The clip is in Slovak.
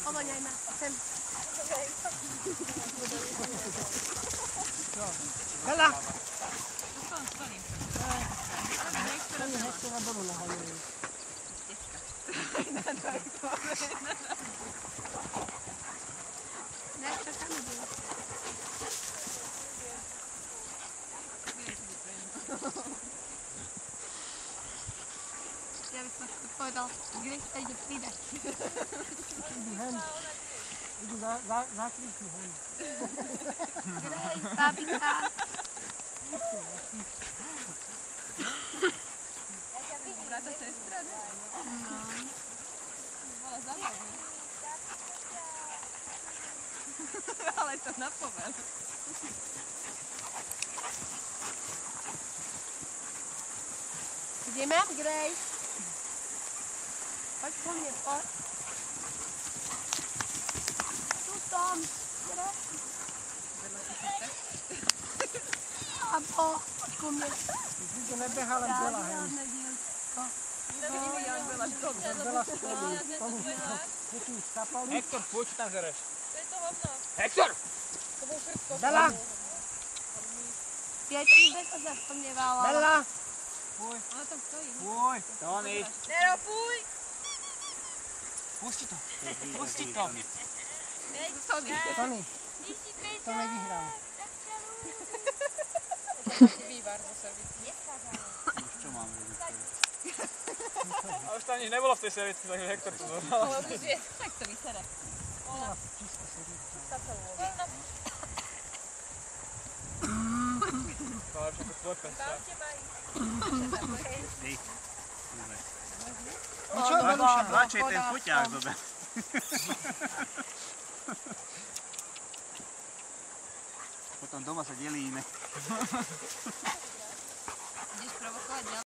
Ovoňajme, sem. Bela! Nechce na dolu nahaňujú. Nechce tam ide. Ja by som povedal, kde sa ide pridať. Idú hen. Idú za kríky hen. Grej, babinka. Brata, sestra, ne? No. Bola zabavná. Ale to napovedal. Ideme, Grej. Poď po mne, poď. Tu som, Grej. A poď ku mne. Vždy to nebeha len Bela hen. Bela spolu. Je tu skapali. Hektor, poď, čo tam žereš? To je to hovno. Hektor! To bol krtko. Bela! Pieti, kde sa zaspomnievala. Bela! Ona tam stojí. Pôj, Tony. Neropuj! Pusti to. Pusti to. Tony. Tony, to nevyhrál. Vývar zo servici. Čo mám robiť? A už tam nič nebolo v tej servitke, takže Hektor to zohral. Ale už je, tak to vysere. Čisto sedí. To je lepšie ako tvoj pes. No čo, Beluša? Radšej ten foťák zober. Potom doma sa delíme. Ideš provokovať ďalej?